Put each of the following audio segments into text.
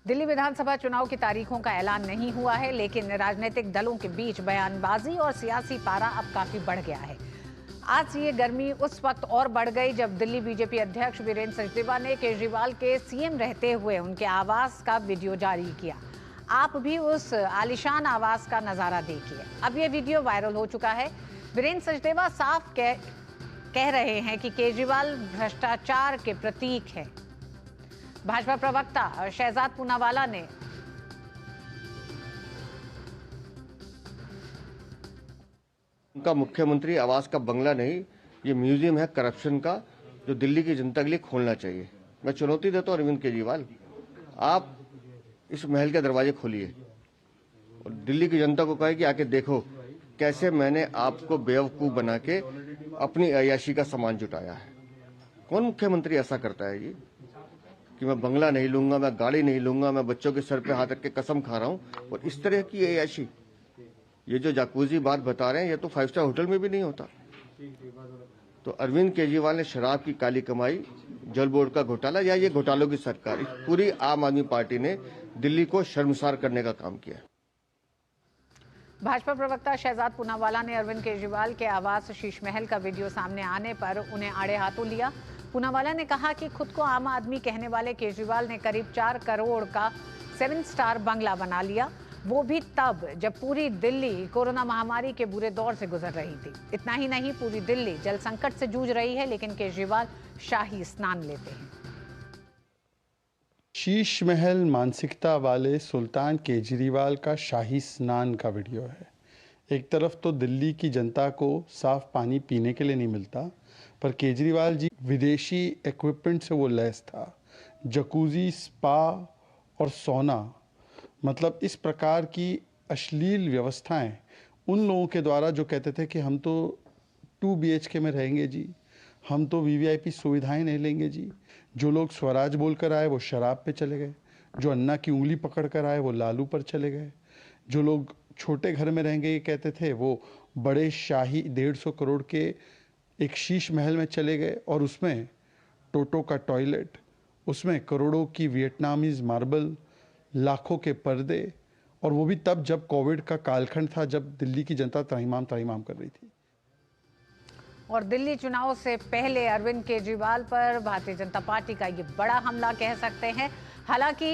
दिल्ली विधानसभा चुनाव की तारीखों का ऐलान नहीं हुआ है, लेकिन राजनीतिक दलों के बीच बयानबाजी और सियासी पारा अब काफी बढ़ गया है। आज ये गर्मी उस वक्त और बढ़ गई जब दिल्ली बीजेपी अध्यक्ष वीरेंद्र सचदेवा ने केजरीवाल के सीएम रहते हुए उनके आवास का वीडियो जारी किया। आप भी उस आलीशान आवास का नजारा देखिए। अब ये वीडियो वायरल हो चुका है। वीरेंद्र सचदेवा साफ कह रहे हैं कि केजरीवाल भ्रष्टाचार के प्रतीक है। भाजपा प्रवक्ता शहजाद पूनावाला ने उनका मुख्यमंत्री आवास का बंगला नहीं, ये म्यूजियम है करप्शन का, जो दिल्ली की जनता के लिए खोलना चाहिए। मैं चुनौती देता हूं अरविंद केजरीवाल, आप इस महल के दरवाजे खोलिए और दिल्ली की जनता को कहे कि आके देखो कैसे मैंने आपको बेवकूफ बना के अपनी अय्याशी का सामान जुटाया है। कौन मुख्यमंत्री ऐसा करता है जी कि मैं बंगला नहीं लूंगा, मैं गाड़ी नहीं लूंगा, मैं बच्चों के सर पे हाथ रख के कसम खा रहा हूं। और इस तरह की अय्याशी, ये जो जाकूजी बात बता रहे हैं, ये तो 5 स्टार होटल में भी नहीं होता। तो अरविंद केजरीवाल ने शराब की काली कमाई, जल बोर्ड का घोटाला या ये घोटालों की सरकार, पूरी आम आदमी पार्टी ने दिल्ली को शर्मसार करने का काम किया। भाजपा प्रवक्ता शहजाद पूनावाला ने अरविंद केजरीवाल के आवास शीश महल का वीडियो सामने आने पर उन्हें आड़े हाथों लिया। पूनावाला ने कहा कि खुद को आम आदमी कहने वाले केजरीवाल ने करीब 4 करोड़ का 7 स्टार बंगला बना लिया, वो भी तब जब पूरी दिल्ली कोरोना महामारी के बुरे दौर से गुजर रही थी। इतना ही नहीं, पूरी दिल्ली जल संकट से जूझ रही है, लेकिन केजरीवाल शाही स्नान लेते हैं। शीश महल मानसिकता वाले सुल्तान केजरीवाल का शाही स्नान का वीडियो है। एक तरफ तो दिल्ली की जनता को साफ पानी पीने के लिए नहीं मिलता, पर केजरीवाल जी विदेशी इक्विपमेंट से वो लैस था। जकूजी, स्पा और सोना, मतलब इस प्रकार की अश्लील व्यवस्थाएं उन लोगों के द्वारा जो कहते थे कि हम तो 2 BHK में रहेंगे जी, हम तो VVIP सुविधाएं नहीं लेंगे जी। जो लोग स्वराज बोलकर आए वो शराब पे चले गए, जो अन्ना की उंगली पकड़ कर आए वो लालू पर चले गए, जो लोग छोटे घर में रहेंगे ये कहते थे वो बड़े शाही 150 करोड़ के एक शीश महल में चले गए, और उसमें टोटो का टॉयलेट, उसमें करोड़ों की वियतनामीज मार्बल, लाखों के पर्दे, और वो भी तब जब कोविड का कालखंड था, जब दिल्ली की जनता त्राहिमाम कर रही थी। और दिल्ली चुनाव से पहले अरविंद केजरीवाल पर भारतीय जनता पार्टी का ये बड़ा हमला कह सकते हैं। हालांकि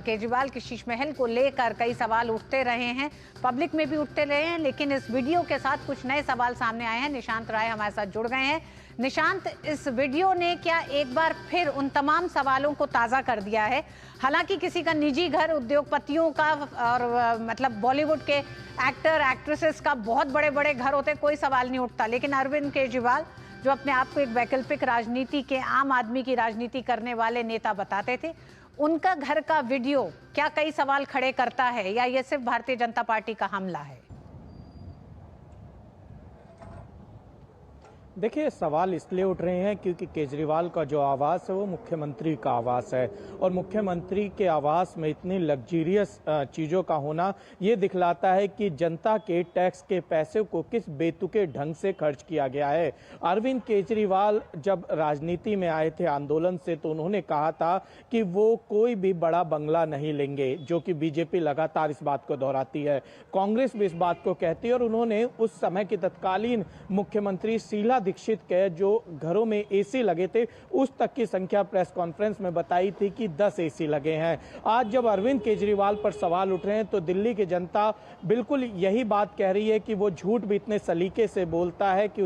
केजरीवाल के शीश महल को लेकर कई सवाल उठते रहे हैं, पब्लिक में भी उठते रहे हैं, लेकिन इस वीडियो के साथ कुछ नए सवाल सामने आए हैं। निशांत राय हमारे साथ जुड़ गए हैं। निशांत, इस वीडियो ने क्या एक बार फिर उन तमाम सवालों को ताज़ा कर दिया है? हालांकि किसी का निजी घर, उद्योगपतियों का और मतलब बॉलीवुड के एक्टर एक्ट्रेसेस का बहुत बड़े बड़े घर होते, कोई सवाल नहीं उठता, लेकिन अरविंद केजरीवाल जो अपने आप को एक वैकल्पिक राजनीति के, आम आदमी की राजनीति करने वाले नेता बताते थे, उनका घर का वीडियो क्या कई सवाल खड़े करता है, या ये सिर्फ भारतीय जनता पार्टी का हमला है? देखिए, सवाल इसलिए उठ रहे हैं क्योंकि केजरीवाल का जो आवास है वो मुख्यमंत्री का आवास है, और मुख्यमंत्री के आवास में इतनी लग्जरियस चीज़ों का होना ये दिखलाता है कि जनता के टैक्स के पैसे को किस बेतुके ढंग से खर्च किया गया है। अरविंद केजरीवाल जब राजनीति में आए थे आंदोलन से, तो उन्होंने कहा था कि वो कोई भी बड़ा बंगला नहीं लेंगे, जो कि बीजेपी लगातार इस बात को दोहराती है, कांग्रेस भी इस बात को कहती है। और उन्होंने उस समय की तत्कालीन मुख्यमंत्री शीला दीक्षित के जो घरों में एसी लगे थे उस तक की संख्या प्रेस कॉन्फ्रेंस में बताई थी कि 10 एसी लगे हैं। आज जब अरविंद केजरीवाल पर सवाल उठ रहे हैं तो दिल्ली की जनता बिल्कुल यही बात कह रही है कि वो झूठ भी इतने सलीके से बोलता है कि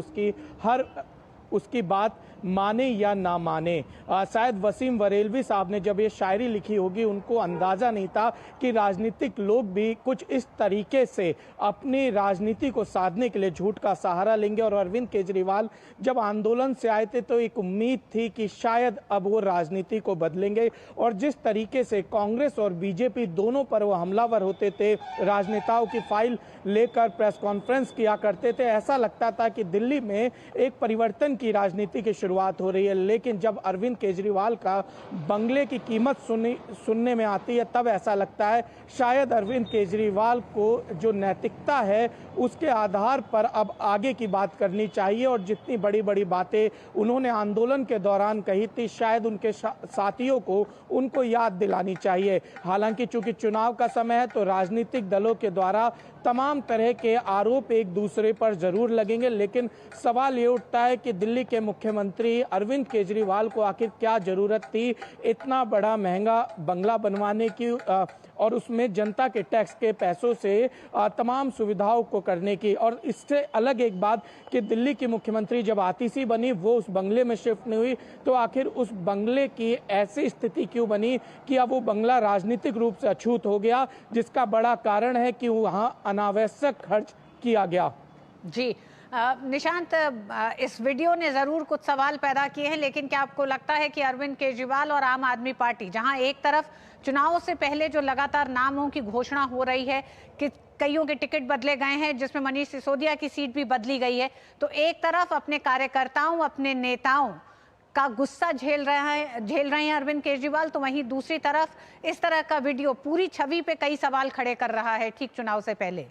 उसकी बात माने या ना माने। शायद वसीम बरेलवी साहब ने जब ये शायरी लिखी होगी, उनको अंदाजा नहीं था कि राजनीतिक लोग भी कुछ इस तरीके से अपनी राजनीति को साधने के लिए झूठ का सहारा लेंगे। और अरविंद केजरीवाल जब आंदोलन से आए थे तो एक उम्मीद थी कि शायद अब वो राजनीति को बदलेंगे, और जिस तरीके से कांग्रेस और बीजेपी दोनों पर वो हमलावर होते थे, राजनेताओं की फाइल लेकर प्रेस कॉन्फ्रेंस किया करते थे, ऐसा लगता था कि दिल्ली में एक परिवर्तन की राजनीति की शुरुआत हो रही है, लेकिन जब अरविंद केजरीवाल का बंगले की कीमत सुनने में आती है तब ऐसा लगता है शायद अरविंद केजरीवाल को जो नैतिकता है उसके आधार पर अब आगे की बात करनी चाहिए, और जितनी बड़ी बड़ी बातें उन्होंने आंदोलन के दौरान कही थी शायद उनके साथियों को उनको याद दिलानी चाहिए। हालांकि चूंकि चुनाव का समय है तो राजनीतिक दलों के द्वारा तमाम तरह के आरोप एक दूसरे पर जरूर लगेंगे, लेकिन सवाल ये उठता है कि दिल्ली के मुख्यमंत्री अरविंद केजरीवाल को आखिर क्या जरूरत थी इतना बड़ा महंगा बंगला बनवाने की और उसमें जनता के टैक्स के पैसों से तमाम सुविधाओं को करने की। और इससे अलग एक बात कि दिल्ली की मुख्यमंत्री जब आतिशी बनी वो उस बंगले में शिफ्ट नहीं हुई, तो आखिर उस बंगले की ऐसी स्थिति क्यों बनी कि अब वो बंगला राजनीतिक रूप से अछूत हो गया, जिसका बड़ा कारण है कि वहाँ अनावश्यक खर्च किया गया। जी निशांत, इस वीडियो ने जरूर कुछ सवाल पैदा किए हैं, लेकिन क्या आपको लगता है कि अरविंद केजरीवाल और आम आदमी पार्टी, जहां एक तरफ चुनावों से पहले जो लगातार नामों की घोषणा हो रही है कि कईयों के टिकट बदले गए हैं जिसमें मनीष सिसोदिया की सीट भी बदली गई है, तो एक तरफ अपने कार्यकर्ताओं, अपने नेताओं का गुस्सा झेल रहे हैं अरविंद केजरीवाल, तो वहीं दूसरी तरफ इस तरह का वीडियो पूरी छवि पे कई सवाल खड़े कर रहा है ठीक चुनाव से पहले।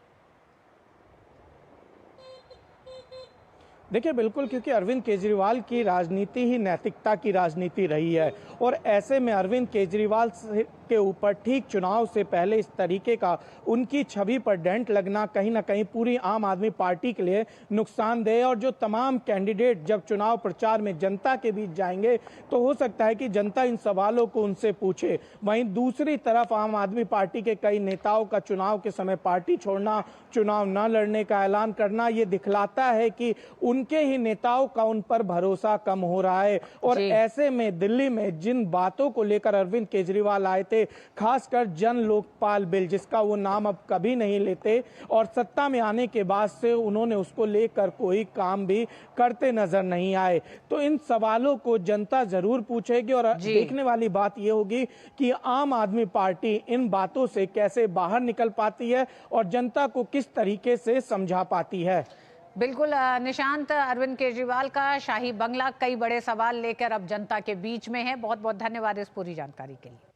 देखिए बिल्कुल, क्योंकि अरविंद केजरीवाल की राजनीति ही नैतिकता की राजनीति रही है, और ऐसे में अरविंद केजरीवाल के ऊपर ठीक चुनाव से पहले इस तरीके का उनकी छवि पर डेंट लगना कहीं ना कहीं पूरी आम आदमी पार्टी के लिए नुकसानदेह। और जो तमाम कैंडिडेट जब चुनाव प्रचार में जनता के बीच जाएंगे तो हो सकता है कि जनता इन सवालों को उनसे पूछे। वहीं दूसरी तरफ आम आदमी पार्टी के कई नेताओं का चुनाव के समय पार्टी छोड़ना, चुनाव न लड़ने का ऐलान करना, ये दिखलाता है कि उनके ही नेताओं का उन पर भरोसा कम हो रहा है। और ऐसे में दिल्ली में जिन बातों को लेकर अरविंद केजरीवाल आए थे, खासकर जन लोकपाल बिल, जिसका वो नाम अब कभी नहीं लेते, और सत्ता में आने के बाद से उन्होंने उसको लेकर कोई काम भी करते नजर नहीं आए, तो इन सवालों को जनता जरूर पूछेगी। और देखने वाली बात यह होगी कि आम आदमी पार्टी इन बातों से कैसे बाहर निकल पाती है और जनता को किस तरीके से समझा पाती है। बिल्कुल निशांत, अरविंद केजरीवाल का शाही बंगला कई बड़े सवाल लेकर अब जनता के बीच में है। बहुत बहुत धन्यवाद इस पूरी जानकारी के लिए।